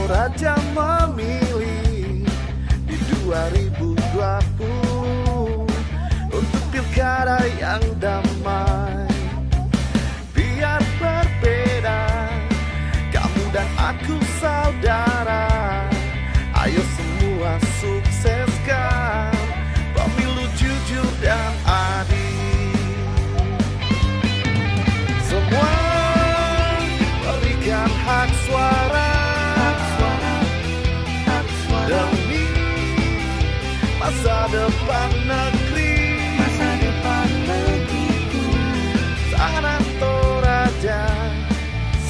Toraja memilih di 2020 untuk pilkada yang damai. Biar berbeda, kamu dan aku saudara. Ayo semua sukseskan pemilu jujur dan adil. Semua berikan hak suara demi masa depan negeri. Tangan Toraja,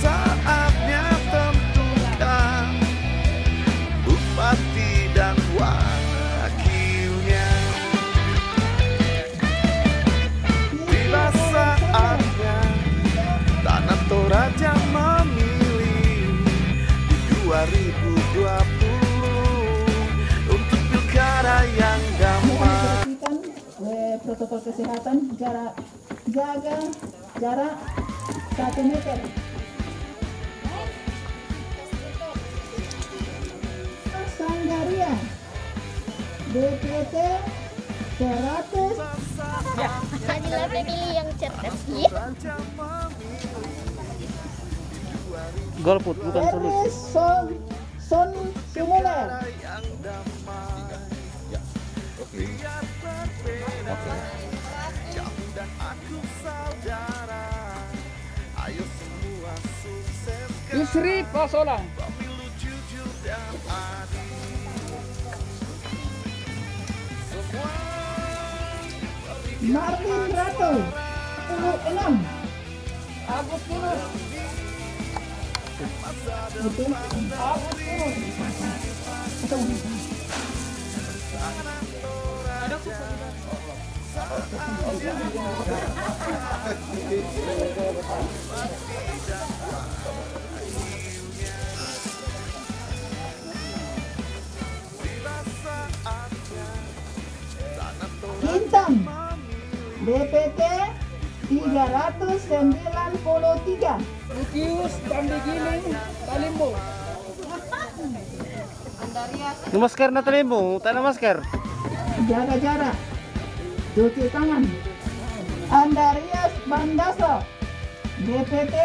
saatnya tentukan bupati dan wakilnya. Tiba saatnya tanah Toraja memilih di 2020 untuk pilkada yang damai. Protokol kesehatan, jaga jarak 1 meter. Sanggaria DPT 100. Ya, jadilah pemilih yang cerdas ya. Golput bukan sulit. Son Sumuler. Yusri Pasolang. Martin Ratu 6. Agustinus. Intan DPT 393. Lukius Tambigiling Talimbo. Masker na talimbo, tanah masker. Jaga jarak, cuci tangan. Andarias Bandaso DPT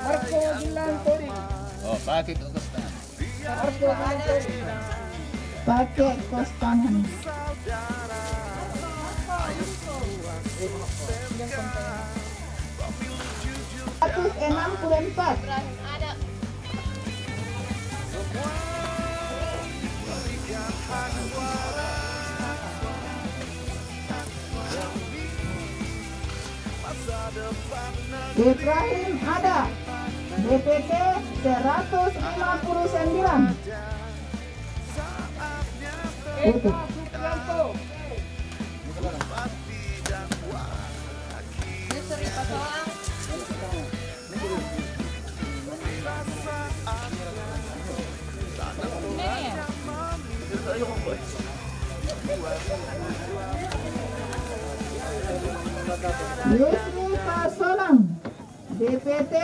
Marco Gilantori. Oh, pakai ke Kostan. Marco Gilantori. pakai kos tangan. Ratus 64. Ada Ibrahim ada DPT 159. Tutup. Yusri Pasolang. Yusri Pasolang DPT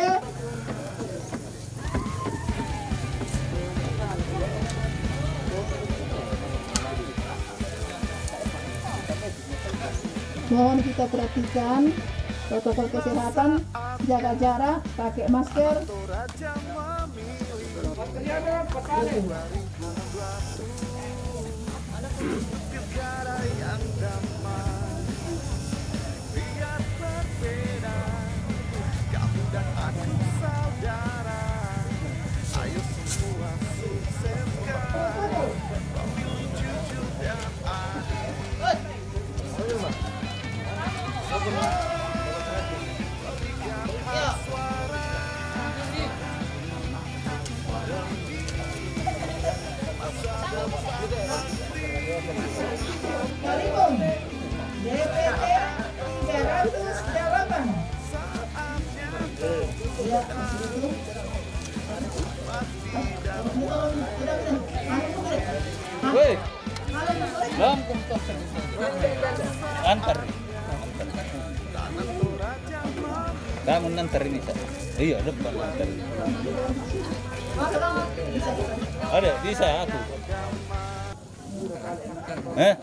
mohon kita perhatikan protokol kesehatan, jaga jarak, pakai masker. nantar ini, Sa. Iya, depan nantar. Bisa. Ada, bisa aku. Oh.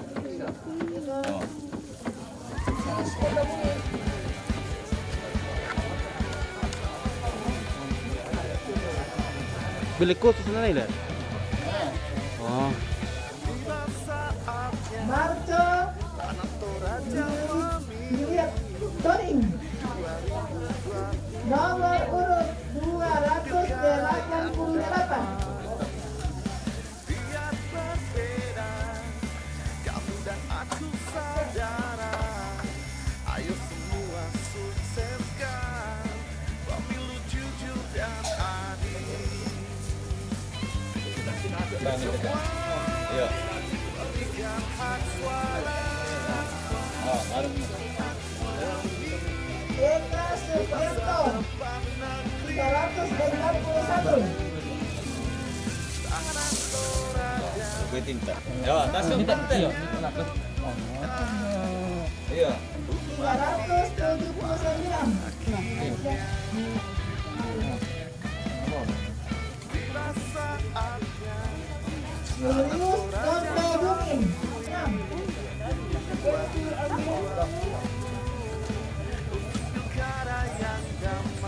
Bilik khusus na nila. Oh. Marco Juliet Toring nomor urut 288. Kamu dan aku saudara. Ayo semua sukseskan pemilu jujur dan adil. Iya. Berikan hak suara. Oh, harus. Eka Suprianto 351. Gue tinta. Ya, tasuk tinta. Iya. 379. Julius Kontedumin 6.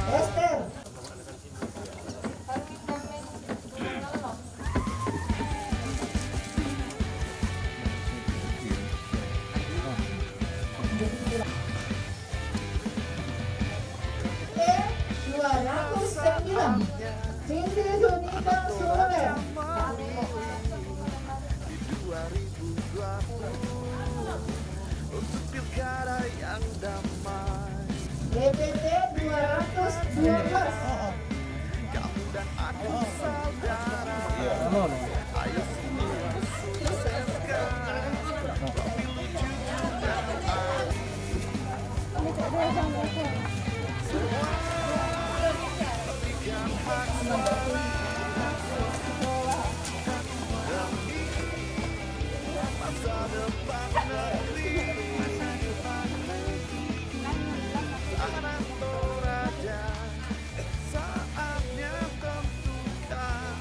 Esther E209. Cindy Junita Surabaya 2020 untuk pilkada yang damai. DPT 212. Kamu dan aku saudara. Iya. Ayo semua sukseskan pemilu jujur dan adil. Semua berikan hak suara demi masa depan negeri. Tanah Toraja saatnya tentukan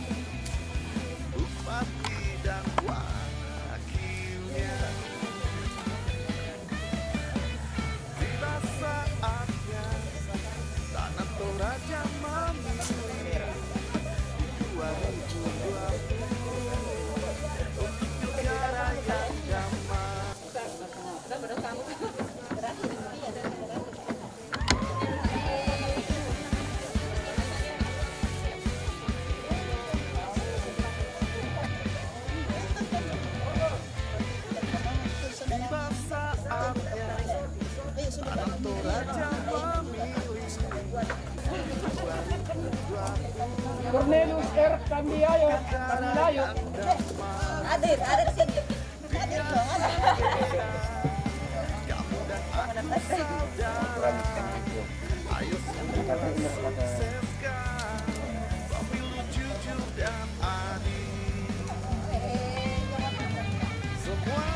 bupati dan wakilnya. Tiba saatnya Tanah Toraja memilih 2020 untuk negara yang damai. Tiba saatnya Tanah Toraja memilih 2020 Cornelius R. Candiayo. Candiayo. Adir sini. Adir dong. Kamu dan aku saudara. Ayo semua sukseskan pemilu jujur dan adil. Semua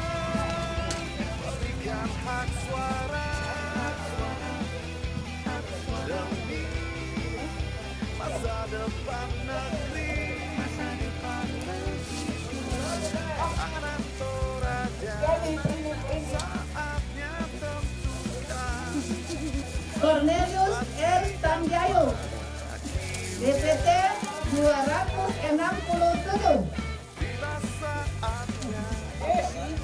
berikan hak suara demi masa depan negeri. Tanah Toraja saatnya tentukan Cornelius R. Tanjayo DPT 267. Tiba saatnya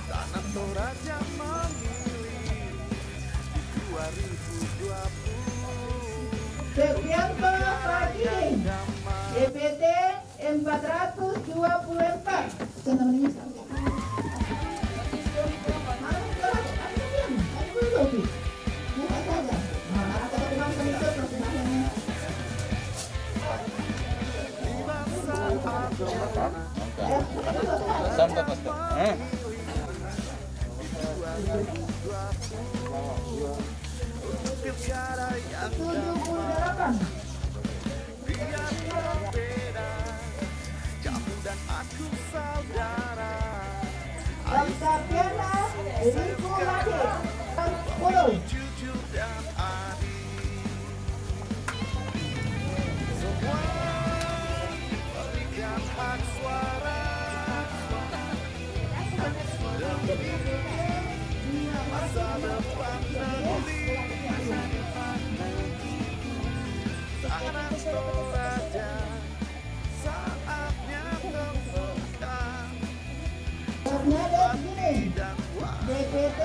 Tanah Toraja memilih 2020 Sepianto Pragiling damai. DPT 424. Itu namanya siapa? Sampai pasti. Pilkada yang 78. biar berbeda. Kamu dan aku saudara. Bangsa Piana Riku Lade 10. Jujur dan adil. Masa depan negeri Tanah Toraja saatnya terbuka Karena gini, DPT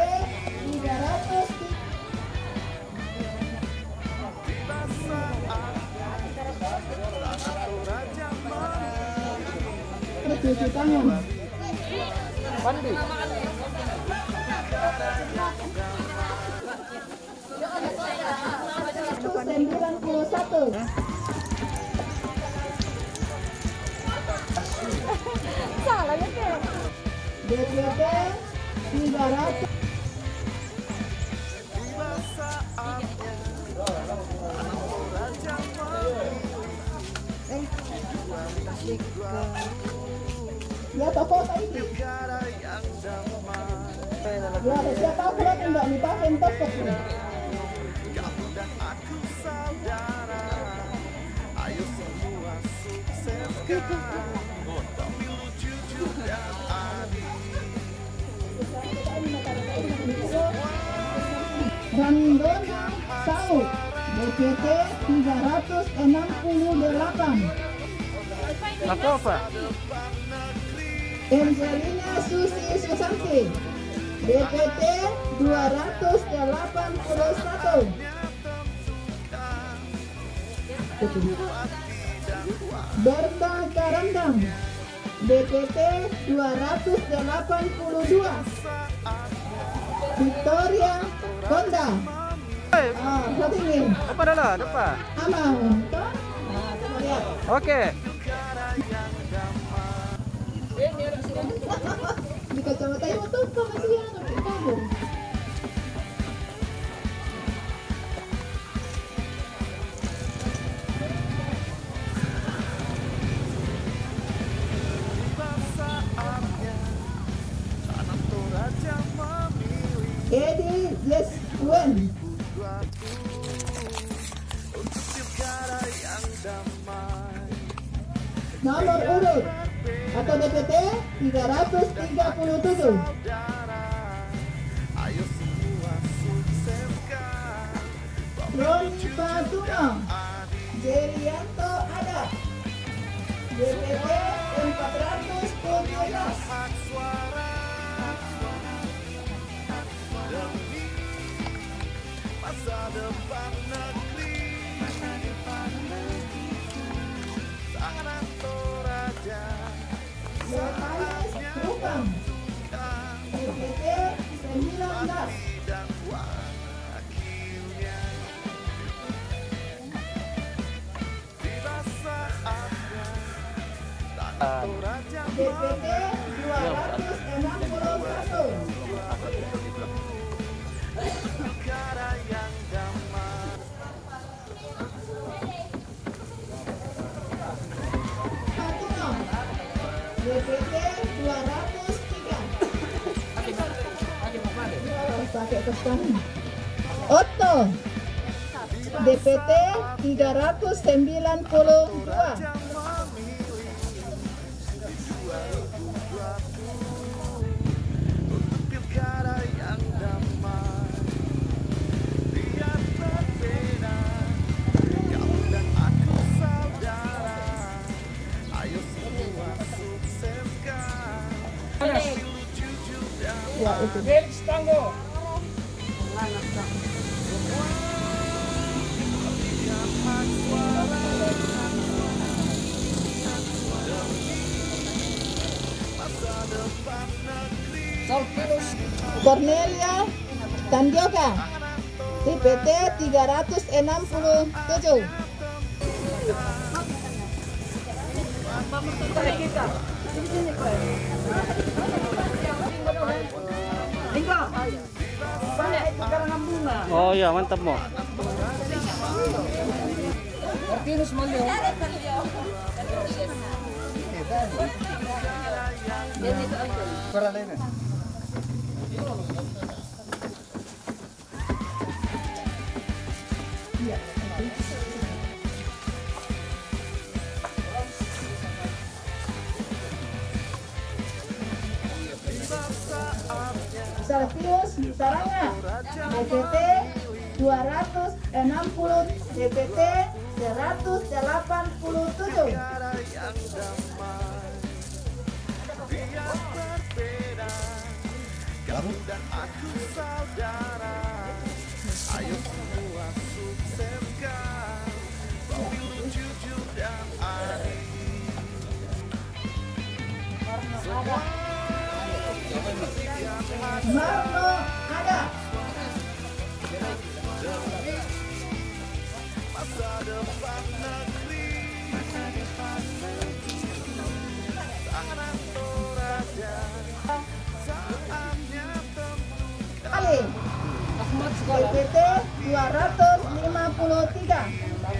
300 Tiba saatnya Tanah Toraja cuci tangan. Mandi. Sembilan puluh satu. Salah ya kan? DPT 300. Tiba saatnya Tanah Toraja Ya toko ini. negara yang damai Ya ada siapa kalau tidak dipakai tos ini. Kamu dan aku saudara Ayo semua sukseskan Pemilu jujur dan adil Randona Saud DPT 368. Aku apa? Angelina Susi Susanti DPT 281. Berta Karandang DPT 282. Victoria Honda. Saat ini Apa dah? Depan. aman. Nah, coba lihat. Oke. Di kacamata itu tuh masih ada kabur. Tiba saatnya Tanah Toraja memilih Edi Yes Wen Untuk negara yang damai nomor urut atau DPT 337. Saudara Ayo semua sukseskan Roni Fatuma Jerianto ada DPT 417. hak suara demi masa depan negeri Tanah Toraja Yohanes Rukam DPT 19. dan wakilnya tiba saatnya Tanah Toraja DPT 261. negara yang damai Fatuma DPT 203. Pakai kesan. Otto DPT 392. pilkada yang damai biar berbeda kamu dan aku saudara ayo semua sukseskan pemilu jujur dan Ya itu. Felix Tango. hak suara masa depan negeri Cornelia Tandioka DPT 367. Oh iya, mantap mo. Salvius Saranga, DPT 260, DPT 187. Negara yang damai, biar berbeda. Kamu dan aku saudara. Ayo semua sukseskan pemilu jujur dan adil. Marno ada. Masa depan negeri tangan Toraja, saatnya tentukan. Ali, DPT 253.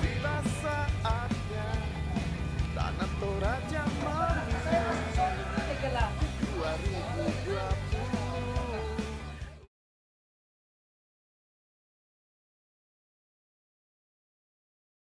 Tiba saatnya tanah Toraja